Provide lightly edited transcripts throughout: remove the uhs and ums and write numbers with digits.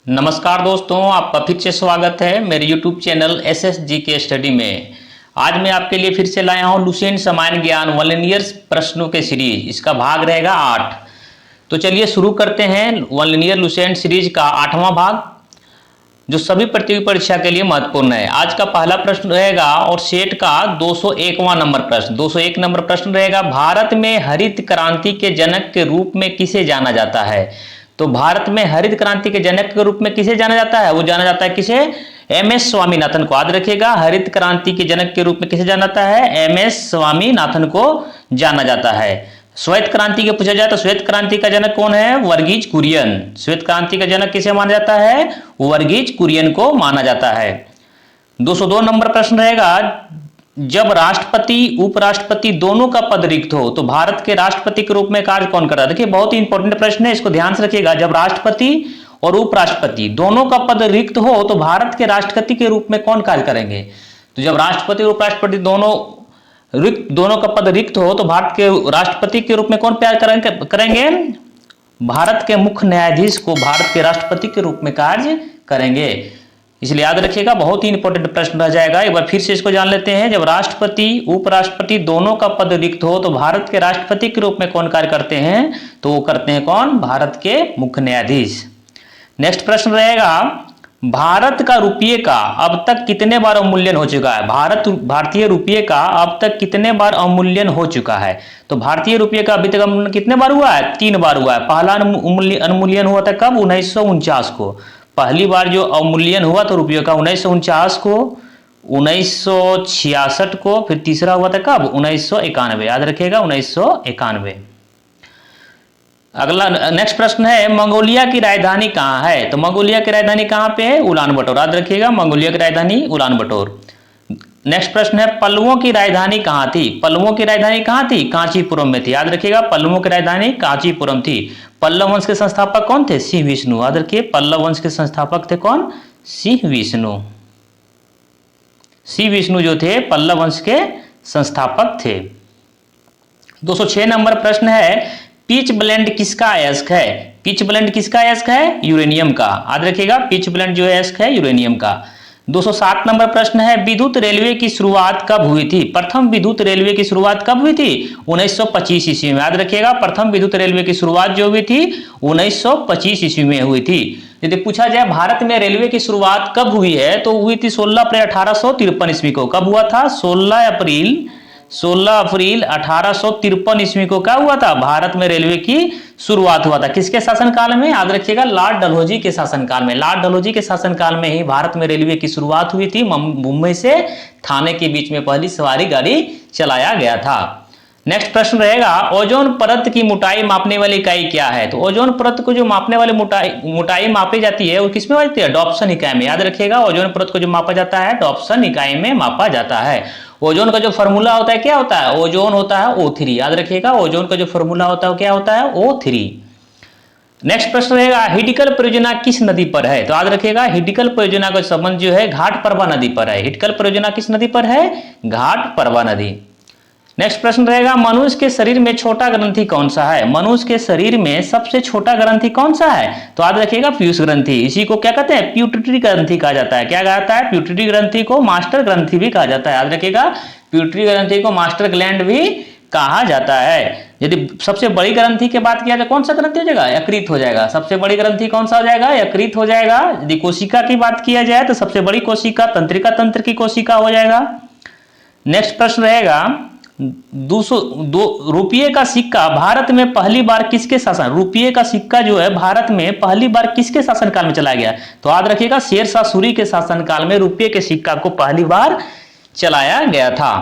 नमस्कार दोस्तों, आपका फिर से स्वागत है मेरे YouTube चैनल SSG के स्टडी में। आज मैं आपके लिए फिर से लाया हूं लुसेंट सामान्य ज्ञान वन लिनियर प्रश्नों के सीरीज। इसका भाग रहेगा 8। तो चलिए शुरू करते हैं वन लिनियर लुसेंट सीरीज का 8वां भाग, जो सभी प्रतियोगी परीक्षा के लिए महत्वपूर्ण है। आज का पहला प्रश्न रहेगा और सेट का 201वां नंबर प्रश्न 201 नंबर प्रश्न रहेगा। भारत में हरित क्रांति के जनक के रूप में किसे जाना जाता है? तो भारत में हरित क्रांति के जनक के रूप में किसे जाना जाता है? वो जाना जाता है किसे? MS स्वामीनाथन को। याद रखिएगा, हरित क्रांति के जनक के रूप में किसे जाना जाता है? MS स्वामीनाथन को जाना जाता है। श्वेत क्रांति के पूछा जाए तो श्वेत क्रांति का जनक कौन है? वर्गीज कुरियन। श्वेत क्रांति का जनक किसे माना जाता है? वर्गीज कुरियन को माना जाता है। 202 नंबर प्रश्न रहेगा, जब राष्ट्रपति उपराष्ट्रपति दोनों का पद रिक्त हो तो भारत के राष्ट्रपति के रूप में कार्य कौन करता है? देखिए, बहुत ही इंपॉर्टेंट प्रश्न है, इसको ध्यान से रखिएगा। जब राष्ट्रपति और उपराष्ट्रपति दोनों का पद रिक्त हो तो भारत के राष्ट्रपति के रूप में कौन कार्य करेंगे? तो जब राष्ट्रपति और उपराष्ट्रपति दोनों का पद रिक्त हो तो भारत के राष्ट्रपति के रूप में कौन करेंगे? भारत के मुख्य न्यायाधीश को भारत के राष्ट्रपति के रूप में कार्य करेंगे। इसलिए याद रखिएगा, बहुत ही इंपॉर्टेंट प्रश्न रह जाएगा। एक बार फिर से इसको जान लेते हैं। जब राष्ट्रपति उपराष्ट्रपति दोनों का पद रिक्त हो तो भारत के राष्ट्रपति के रूप में कौन कार्य करते हैं? तो वो करते हैं कौन? भारत के मुख्य न्यायाधीश। नेक्स्ट प्रश्न रहेगा, भारत का रुपये का अब तक कितने बार अवमूल्यन हो चुका है? भारतीय रुपये का अब तक कितने बार अवमूल्यन हो चुका है? तो भारतीय रुपये का अभी तक अवमूल्यन कितने बार हुआ है? 3 बार हुआ है। पहला अवमूल्यन हुआ था कब? 1949 को। पहली बार जो अवमूल्यन हुआ था रुपये का 1949 को, 1966 को, फिर तीसरा हुआ था कब? 1991। याद रखिएगा, 1991। अगला नेक्स्ट प्रश्न है, मंगोलिया की राजधानी कहाँ है? तो मंगोलिया की राजधानी कहाँ पे है? उलान बटोर। याद रखिएगा, मंगोलिया की राजधानी उलान बटोर। नेक्स्ट प्रश्न है, पल्लवों की राजधानी कहाँ थी? पल्लवों की राजधानी कहाँ थी? कांचीपुरम में थी। याद रखिएगा, पल्लवों की राजधानी कांचीपुरम थी। पल्लव वंश के संस्थापक कौन थे? सिंह विष्णु। याद रखिए, पल्लव वंश के संस्थापक थे कौन? सिंह विष्णु। सिंह विष्णु जो थे पल्लव वंश के संस्थापक थे। 206 नंबर प्रश्न है, पिच ब्लेंड किसका अयस्क है? पिच ब्लेंड किसका अयस्क है? यूरेनियम का। याद रखिएगा, पिच ब्लेंड जो अयस्क है यूरेनियम का। 207 नंबर प्रश्न है, विद्युत रेलवे की शुरुआत कब हुई थी? प्रथम विद्युत रेलवे की शुरुआत कब हुई थी? 1925 ईस्वी में। याद रखिएगा, प्रथम विद्युत रेलवे की शुरुआत जो हुई थी 1925 ईस्वी में हुई थी। यदि पूछा जाए भारत में रेलवे की शुरुआत कब हुई है तो हुई थी 16 अप्रैल 1853 ईस्वी को। कब हुआ था? 16 अप्रैल 1853 ईस्वी को क्या हुआ था? भारत में रेलवे की शुरुआत हुआ था। किसके शासनकाल में? याद रखिएगा, लॉर्ड डलहौजी के शासनकाल में। लॉर्ड डलहौजी के शासनकाल में ही भारत में रेलवे की शुरुआत हुई थी। मुंबई से थाने के बीच में पहली सवारी गाड़ी चलाया गया था। नेक्स्ट प्रश्न रहेगा, ओजोन परत की मोटाई मापने वाली इकाई क्या है? तो ओजोन परत को जो मापने वाली मोटाई मापी जाती है वो किसमें होती है? डॉप्सन इकाई में। याद रखिएगा, ओजोन परत को जो मापा जाता है डॉप्सन इकाई में मापा जाता है। ओजोन का जो फॉर्मूला होता है क्या होता है? ओजोन होता है O3। याद रखिएगा, ओजोन का जो फॉर्मूला होता है क्या होता है? O3। नेक्स्ट प्रश्न रहेगा, हिडकल परियोजना किस नदी पर है? तो याद रखिएगा, हिडकल परियोजना का संबंध जो है घाट परवा नदी पर है। हिडकल परियोजना किस नदी पर है? घाट परवा नदी। नेक्स्ट प्रश्न रहेगा, मनुष्य के शरीर में छोटा ग्रंथि कौन सा है? मनुष्य के शरीर में सबसे छोटा ग्रंथि कौन सा है? तो याद रखिएगा, पीयूष ग्रंथि। इसी को क्या कहते हैं? प्यूटरी ग्रंथि कहा जाता है। क्या कहता है? प्यूटरी ग्रंथि को मास्टर ग्रंथि भी कहा जाता है। याद रखिएगा, प्यूटरी ग्रंथि को मास्टर ग्लैंड भी कहा जाता है। यदि सबसे बड़ी ग्रंथि की बात किया जाए कौन सा ग्रंथि हो जाएगा? यकृत हो जाएगा। सबसे बड़ी ग्रंथि कौन सा हो जाएगा? यकृत हो जाएगा। यदि कोशिका की बात किया जाए तो सबसे बड़ी कोशिका तंत्रिका तंत्र की कोशिका हो जाएगा। नेक्स्ट प्रश्न रहेगा, 202 रुपये का सिक्का भारत में पहली बार किसके शासन? रुपये का सिक्का जो है भारत में पहली बार किसके शासनकाल में चलाया गया? तो याद रखिएगा, शेरशाह सूरी के शासनकाल में रुपये के सिक्का को पहली बार चलाया गया था।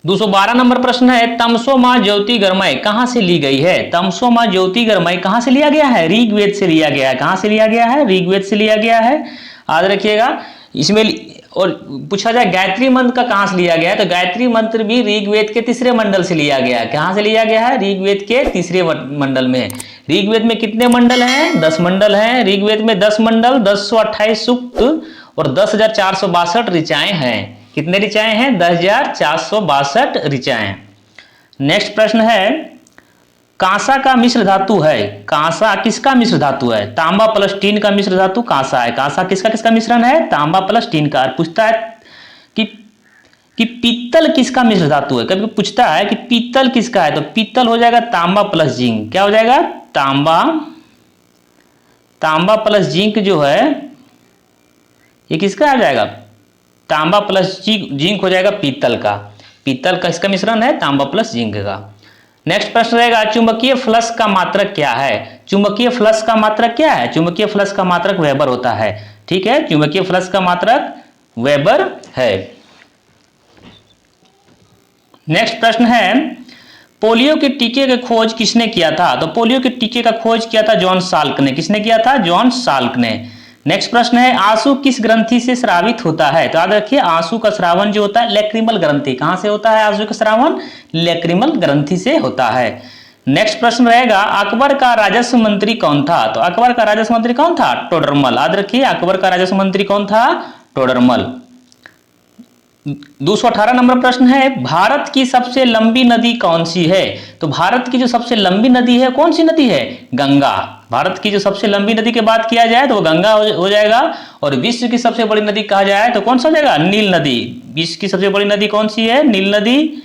212 नंबर प्रश्न है, तमसो मां ज्योतिर्गमय कहां से ली गई है? तमसो मां ज्योतिर्गमय कहां से लिया गया है? ऋग्वेद से लिया गया है। कहां से लिया गया है? ऋग्वेद से लिया गया है। याद रखिएगा, इसमें और पूछा जाए गायत्री मंत्र का कहां से लिया गया है? तो गायत्री मंत्र भी ऋग्वेद के तीसरे मंडल से लिया गया है। कहां से लिया गया है? ऋग्वेद के तीसरे मंडल में। ऋग्वेद में कितने मंडल हैं? 10 मंडल हैं। ऋग्वेद में 10 मंडल, 1028 सूक्त और 10,462 ऋचाएं हैं। कितने ऋचाएं हैं? 10,462 ऋचाएं। नेक्स्ट प्रश्न है, कांसा का मिश्र धातु है। कांसा किसका मिश्र धातु है? तांबा प्लस टीन का मिश्र धातु कांसा है। कांसा किसका किसका मिश्रण है? तांबा प्लस टीन का। पूछता है कि पीतल किसका मिश्र धातु है। कभी पूछता है कि पीतल किसका है, तो पीतल हो जाएगा तांबा प्लस जिंक। क्या हो जाएगा? तांबा प्लस जिंक जो है ये किसका आ जाएगा? तांबा प्लस जिंक हो जाएगा पीतल का। पीतल का इसका मिश्रण है तांबा प्लस जिंक का। नेक्स्ट प्रश्न रहेगा, चुंबकीय फ्लक्स का मात्रक क्या है? चुंबकीय फ्लक्स का मात्रक क्या है? चुंबकीय फ्लक्स का मात्रक वेबर होता है। ठीक है, चुंबकीय फ्लक्स का मात्रक वेबर है। नेक्स्ट प्रश्न है, पोलियो के टीके की खोज किसने किया था? तो पोलियो के टीके का खोज किया था जॉन साल्क ने। किसने किया था? जॉन साल्क ने। नेक्स्ट प्रश्न है, आंसू किस ग्रंथि से स्रावित होता है? तो याद रखिए, आंसू का स्रावन जो होता है लैक्रिमल ग्रंथि। कहां से होता है आंसू का स्रावन? लैक्रिमल ग्रंथि से होता है। नेक्स्ट प्रश्न रहेगा, अकबर का राजस्व मंत्री कौन था? तो अकबर का राजस्व मंत्री कौन था? टोडरमल। याद रखिए, अकबर का राजस्व मंत्री कौन था? टोडरमल। 218 नंबर प्रश्न है, भारत की सबसे लंबी नदी कौन सी है? तो भारत की जो सबसे लंबी नदी है कौन सी नदी है? गंगा। भारत की जो सबसे लंबी नदी की बात किया जाए तो वो गंगा हो जाएगा। और विश्व की सबसे बड़ी नदी कहा जाए तो कौन सा हो जाएगा? नील नदी। विश्व की सबसे बड़ी नदी कौन सी है? नील नदी।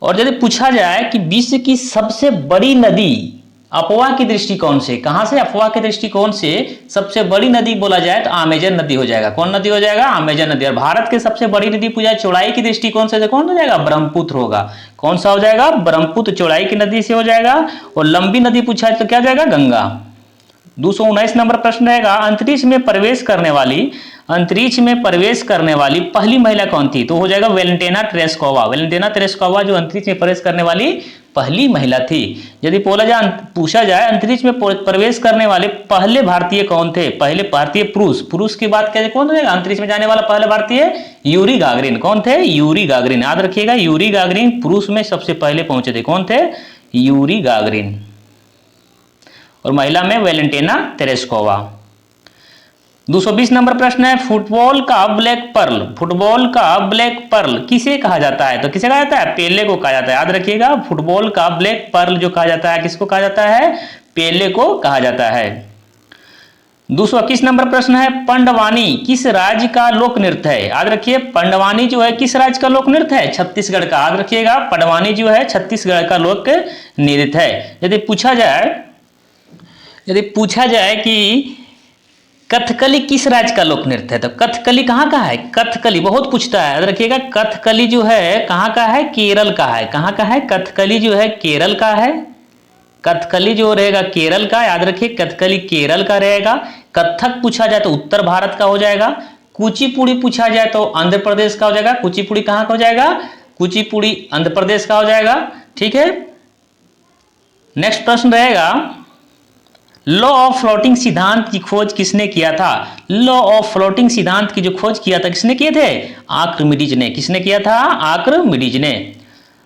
और यदि पूछा जाए कि विश्व की सबसे बड़ी नदी अफवाह की दृष्टिकोण से, कहां से? अफवाह के दृष्टिकोण से सबसे बड़ी नदी बोला जाए तो अमेजन नदी हो जाएगा। कौन नदी हो जाएगा? अमेजन नदी। और भारत के सबसे बड़ी नदी पूछा चौड़ाई की दृष्टिकोण से तो कौन हो जाएगा? ब्रह्मपुत्र होगा। कौन सा हो जाएगा? ब्रह्मपुत्र चौड़ाई की नदी से हो जाएगा। और लंबी नदी पूछा तो क्या हो जाएगा? गंगा। 219 नंबर प्रश्न रहेगा, अंतरिक्ष में प्रवेश करने वाली पहली महिला कौन थी? तो हो जाएगा वेलेंटिना तेरेस्कोवा। वेलेंटिना तेरेस्कोवा जो अंतरिक्ष में प्रवेश करने वाली पहली महिला थी। यदि पूछा जाए अंतरिक्ष में प्रवेश करने वाले पहले भारतीय कौन थे? पहले भारतीय पुरुष की बात करें कौन हो जाएगा? अंतरिक्ष में जाने वाला पहला भारतीय यूरी गागरिन। कौन थे? Yuri Gagarin. याद रखिएगा, यूरी गागरिन पुरुष में सबसे पहले पहुंचे थे। कौन थे? Yuri Gagarin. और महिला में वेलेंटिना तेरेस्कोवा। 220 नंबर प्रश्न है, फुटबॉल का ब्लैक पर्ल किसे कहा जाता है? तो किसे कहा जाता है? पेले को कहा जाता है। याद रखिएगा, फुटबॉल का ब्लैक पर्ल जो कहा जाता है किसको कहा जाता है? पेले को कहा जाता है। 221 नंबर प्रश्न है, पंडवानी किस राज्य का लोक नृत्य है? याद रखिए, पंडवानी जो है किस राज्य का लोक नृत्य है? छत्तीसगढ़ का। याद रखिएगा, पंडवानी जो है छत्तीसगढ़ का लोक नृत्य है। यदि पूछा जाए कि कथकली किस राज्य का लोक नृत्य है? तो कथकली कहाँ का है? कथकली बहुत पूछता है। याद रखिएगा, कथकली जो है कहाँ का है? केरल का है। कहाँ का है? कथकली जो है केरल का है। कथकली जो रहेगा केरल का। याद रखिए, कथकली केरल का रहेगा। कथक पूछा जाए तो उत्तर भारत का हो जाएगा। कुचिपुड़ी पूछा जाए तो आंध्र प्रदेश का हो जाएगा। कुचिपुड़ी कहाँ का हो जाएगा? कुचिपुड़ी आंध्र प्रदेश का हो जाएगा। ठीक है। नेक्स्ट प्रश्न रहेगा, लॉ ऑफ फ्लोटिंग सिद्धांत की खोज किसने किया था? लॉ ऑफ फ्लोटिंग सिद्धांत की जो खोज किया था किसने किए थे? आर्किमिडीज ने। किसने किया था? आर्किमिडीज ने।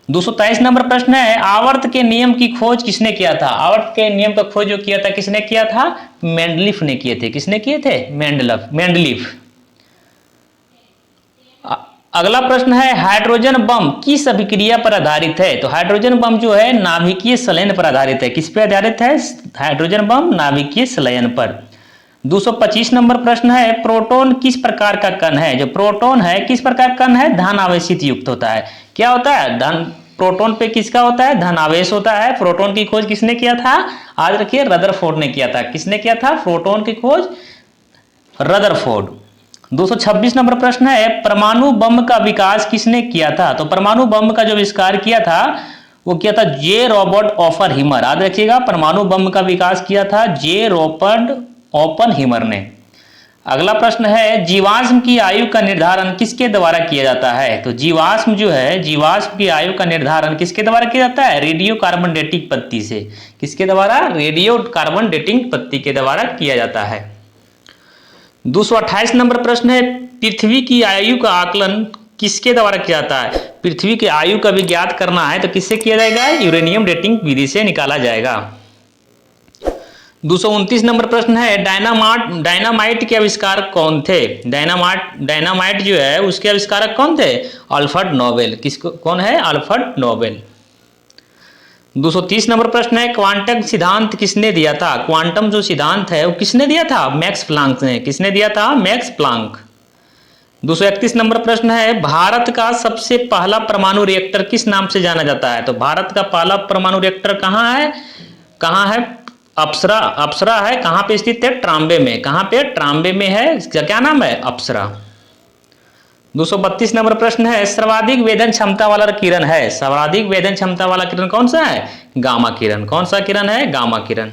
223 नंबर प्रश्न है, आवर्त के नियम की खोज किसने किया था? आवर्त के नियम का खोज जो किया था किसने किया था? मेंडलीफ ने किए थे। किसने किए थे? मेंडलीफ। अगला प्रश्न है, हाइड्रोजन बम किस अभिक्रिया पर आधारित है? तो हाइड्रोजन बम जो है नाभिकीय संलयन पर आधारित है। किस पे आधारित है? हाइड्रोजन बम नाभिकीय संलयन पर। 225 नंबर प्रश्न है, प्रोटॉन किस प्रकार का कण है? जो प्रोटॉन है किस प्रकार का कण है? धन आवेशित युक्त होता है। क्या होता है? प्रोटॉन पे किसका होता है? धन आवेश होता है। प्रोटॉन की खोज किसने किया था? आज रखिए, रदरफोर्ड ने किया था। किसने किया था प्रोटॉन की खोज? रदरफोर्ड। 226 नंबर प्रश्न है, परमाणु बम का विकास किसने किया था? तो परमाणु बम का जो आविष्कार किया था वो किया था जे रॉबर्ट ओपनहीमर। याद रखिएगा, परमाणु बम का विकास किया था जे रॉबर्ट ओपनहीमर ने। अगला प्रश्न है, जीवाश्म की आयु का निर्धारण किसके द्वारा किया जाता है? तो जीवाश्म जो है, जीवाश्म की आयु का निर्धारण किसके द्वारा किया जाता है? रेडियो कार्बन डेटिंग पद्धति से। किसके द्वारा? रेडियो कार्बन डेटिंग पद्धति के द्वारा किया जाता है। 228 नंबर प्रश्न है, पृथ्वी की आयु का आकलन किसके द्वारा किया जाता है? पृथ्वी की आयु का भी ज्ञात करना है तो किससे किया जाएगा? यूरेनियम डेटिंग विधि से निकाला जाएगा। 229 नंबर प्रश्न है, डायनामाइट के आविष्कारक कौन थे? डायनामाइट जो है उसके आविष्कारक कौन थे? Alfred Nobel. कौन है? Alfred Nobel. 230 नंबर प्रश्न है क्वांटम सिद्धांत किसने दिया था? क्वांटम जो सिद्धांत है वो किसने दिया था? मैक्स प्लांक ने। किसने दिया था? Max Planck. 231 नंबर प्रश्न है भारत का सबसे पहला परमाणु रिएक्टर किस नाम से जाना जाता है? तो भारत का पहला परमाणु रिएक्टर कहाँ है? कहाँ है? अप्सरा। अप्सरा है। कहाँ पे स्थित है? ट्राम्बे में। कहाँ पे? ट्राम्बे में है। इसका क्या नाम है? अप्सरा। 232 नंबर प्रश्न है सर्वाधिक वेदन क्षमता वाला किरण है। सर्वाधिक वेदन क्षमता वाला किरण कौन सा है? गामा किरण। कौन सा किरण है? गामा किरण।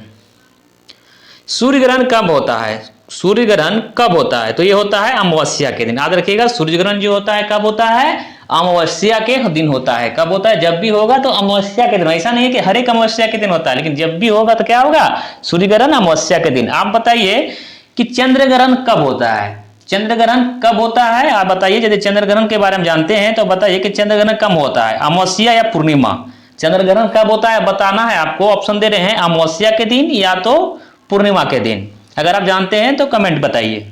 सूर्य ग्रहण कब होता है? सूर्य ग्रहण कब होता है? तो ये होता है अमावस्या के दिन। याद रखिएगा सूर्य ग्रहण जो होता है कब होता है? अमावस्या के दिन होता है। कब होता है? जब भी होगा तो अमावस्या के दिन। ऐसा नहीं है कि हर एक अमावस्या के दिन होता है, लेकिन जब भी होगा तो क्या होगा? सूर्य ग्रहण अमावस्या के दिन। आप बताइए कि चंद्र ग्रहण कब होता है? चंद्र ग्रहण कब होता है? आप बताइए। यदि चंद्र ग्रहण के बारे में जानते हैं तो बताइए कि चंद्र ग्रहण कब होता है, अमावस्या या पूर्णिमा? चंद्र ग्रहण कब होता है बताना है आपको। ऑप्शन दे रहे हैं अमावस्या के दिन या तो पूर्णिमा के दिन। अगर आप जानते हैं तो कमेंट बताइए।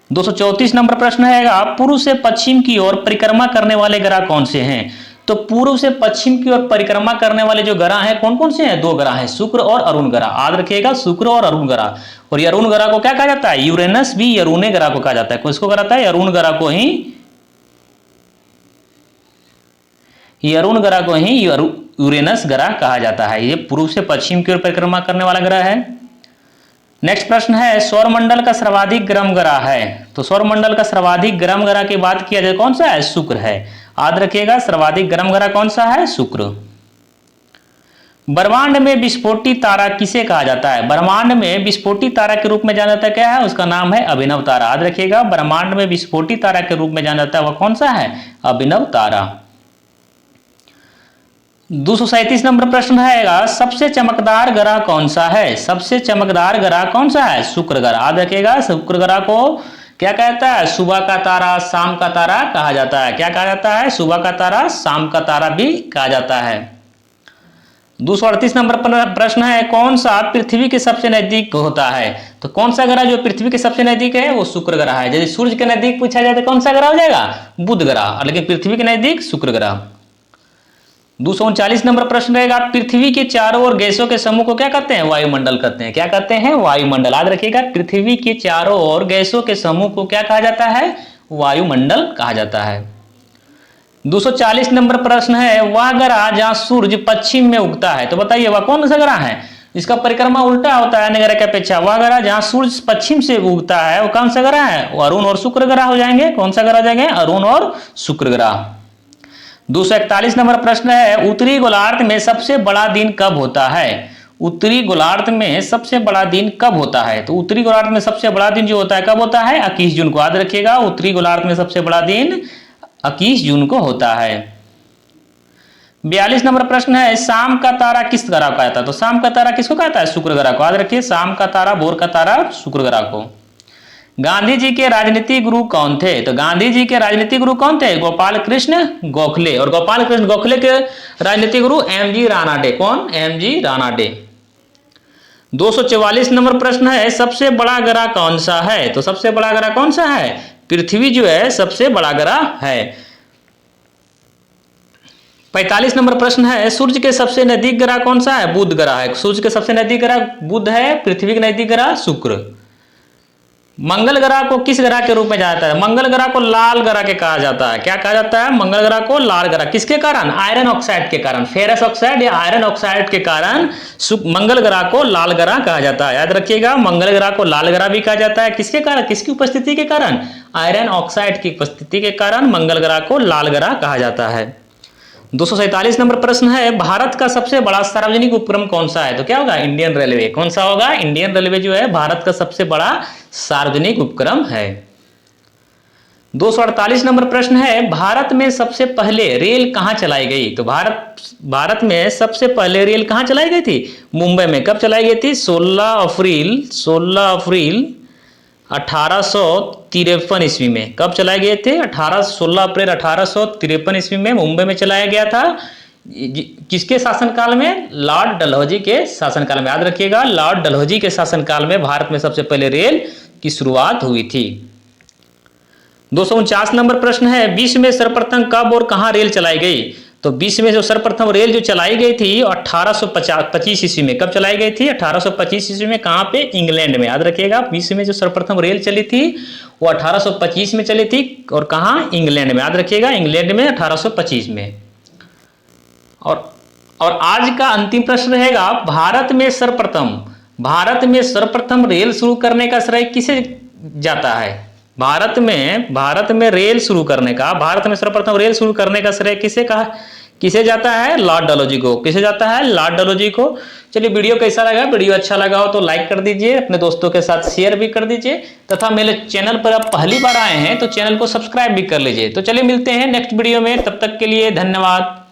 234 नंबर प्रश्न है पूर्व से पश्चिम की ओर परिक्रमा करने वाले ग्रह कौन से हैं? तो पूर्व से पश्चिम की ओर परिक्रमा करने वाले जो ग्रह हैं कौन कौन से हैं? दो ग्रह हैं, शुक्र और अरुण ग्रह। याद रखिएगा शुक्र और अरुण ग्रह। और ये अरुण ग्रह को क्या कहा जाता है? यूरेनस भी अरुणे ग्रह को कहा जाता है। किसको कहता है? अरुण ग्रह को ही, अरुण ग्रह को ही यूरेनस ग्रह कहा जाता है। ये पूर्व से पश्चिम की ओर परिक्रमा करने वाला ग्रह है। नेक्स्ट प्रश्न है सौरमंडल का सर्वाधिक गर्म ग्रह है। तो सौरमंडल का सर्वाधिक गर्म ग्रह की बात किया जाए कौन सा है? शुक्र है। याद रखिएगा सर्वाधिक गर्म ग्रह कौन सा है? शुक्र। ब्रह्मांड में विस्फोटी तारा किसे कहा जाता है? ब्रह्मांड में विस्फोटी तारा के रूप में जाना जाता है क्या है? उसका नाम है अभिनव तारा। याद रखिएगा ब्रह्मांड में विस्फोटी तारा के रूप में जाना जाता है वह कौन सा है? अभिनव तारा। 237 नंबर प्रश्न है सबसे चमकदार ग्रह कौन सा है? सबसे चमकदार ग्रह कौन सा है? शुक्र ग्रह। याद रखिएगा शुक्र ग्रह को क्या कहता है? सुबह का तारा, शाम का तारा कहा जाता है। क्या कहा जाता है? सुबह का तारा, शाम का तारा भी कहा जाता है। 238 नंबर प्रश्न है कौन सा पृथ्वी के सबसे नजदीक होता है? तो कौन सा ग्रह जो पृथ्वी के सबसे नजदीक है वो शुक्र ग्रह है। यदि सूर्य के नजदीक पूछा जाए तो कौन सा ग्रह हो जाएगा? बुध ग्रह। लेकिन पृथ्वी के नजदीक शुक्र ग्रह। 239 नंबर प्रश्न रहेगा पृथ्वी के चारों ओर गैसों के समूह को क्या कहते हैं? वायुमंडल कहते हैं। क्या कहते हैं? वायुमंडल। याद रखिएगा पृथ्वी के चारों ओर गैसों के समूह को क्या कहा जाता है? वायुमंडल कहा जाता है। 240 नंबर प्रश्न है वह ग्रह जहां सूर्य पश्चिम में उगता है। तो बताइए वह कौन सा ग्रह है? इसका परिक्रमा उल्टा होता है अन्य ग्रह की अपेक्षा। वह ग्रह जहां सूर्य पश्चिम से उगता है वो कौन सा ग्रह है? वो अरुण और शुक्र ग्रह हो जाएंगे। कौन सा ग्रह हो जाएंगे? अरुण और शुक्र ग्रह। 241 नंबर प्रश्न है उत्तरी गोलार्ध में सबसे बड़ा दिन कब होता है? उत्तरी गोलार्ध में सबसे बड़ा दिन कब होता है? तो उत्तरी गोलार्ध में सबसे बड़ा दिन जो होता है कब होता है? 21 जून को। याद रखिएगा उत्तरी गोलार्ध में सबसे बड़ा दिन 21 जून को होता है। 42 नंबर प्रश्न है शाम का तारा किस ग्रह को कहता है? तो शाम का तारा किसको कहता है? शुक्र ग्रह को। याद रखिए शाम का तारा, भोर का तारा शुक्र ग्रह को। गांधी जी के राजनीतिक गुरु कौन थे? तो गांधी जी के राजनीतिक गुरु कौन थे? गोपाल कृष्ण गोखले। और गोपाल कृष्ण गोखले के राजनीतिक गुरु एमजी रानाडे। कौन? एमजी रानाडे। 244 नंबर प्रश्न है सबसे बड़ा ग्रह कौन सा है? तो सबसे बड़ा ग्रह कौन सा है? पृथ्वी जो है सबसे बड़ा ग्रह है। 45 नंबर प्रश्न है सूर्य के सबसे नजदीक ग्रह कौन सा है? बुध ग्रह है। सूर्य के सबसे नजदीक ग्रह बुध है। पृथ्वी के नजदीक ग्रह शुक्र। मंगल ग्रह को किस ग्रह के रूप में जाना जाता है? मंगल ग्रह को लाल ग्रह के कहा जाता है। क्या कहा जाता है? मंगल ग्रह को लाल ग्रह। किसके कारण? आयरन ऑक्साइड के कारण। फेरस ऑक्साइड या आयरन ऑक्साइड के कारण मंगल ग्रह को लाल ग्रह कहा जाता है। याद रखिएगा मंगल ग्रह को लाल ग्रह भी कहा जाता है। किसके कारण? किसकी उपस्थिति के कारण? आयरन ऑक्साइड की उपस्थिति के कारण मंगल ग्रह को लाल ग्रह कहा जाता है। 247 नंबर प्रश्न है भारत का सबसे बड़ा सार्वजनिक उपक्रम कौन सा है? तो क्या होगा? Indian railway. कौन सा होगा? इंडियन रेलवे जो है भारत का सबसे बड़ा सार्वजनिक उपक्रम है। 248 नंबर प्रश्न है भारत में सबसे पहले रेल कहां चलाई गई? तो भारत में सबसे पहले रेल कहां चलाई गई थी? मुंबई में। कब चलाई गई थी? 16 अप्रैल 1853 ईस्वी में। कब चलाए गए थे? 16 अप्रैल 1853 ईस्वी में मुंबई में चलाया गया था। किसके शासनकाल में? लॉर्ड डलहौजी के शासनकाल में। याद रखिएगा लॉर्ड डलहौजी के शासनकाल में भारत में सबसे पहले रेल की शुरुआत हुई थी। 249 नंबर प्रश्न है विश्व में सर्वप्रथम कब और कहां रेल चलाई गई? तो विश्व में जो सर्वप्रथम रेल जो चलाई गई थी 1825 ईस्वी में। कब चलाई गई थी? 1825 ईस्वी में। कहाँ पे? इंग्लैंड में। याद रखिएगा, विश्व में जो सर्वप्रथम रेल चली थी वो 1825 में चली थी। और कहाँ? इंग्लैंड में। याद रखिएगा, इंग्लैंड में 1825 में। और आज का अंतिम प्रश्न रहेगा, भारत में सर्वप्रथम रेल शुरू करने का श्रेय किसे जाता है? भारत में रेल शुरू करने का, भारत में सर्वप्रथम रेल शुरू करने का श्रेय किसे जाता है? लॉर्ड डलहौजी को। किसे जाता है? लॉर्ड डलहौजी को। चलिए, वीडियो कैसा लगा? वीडियो अच्छा लगा हो तो लाइक कर दीजिए, अपने दोस्तों के साथ शेयर भी कर दीजिए, तथा मेरे चैनल पर आप पहली बार आए हैं तो चैनल को सब्सक्राइब भी कर लीजिए। तो चलिए मिलते हैं नेक्स्ट वीडियो में, तब तक के लिए धन्यवाद।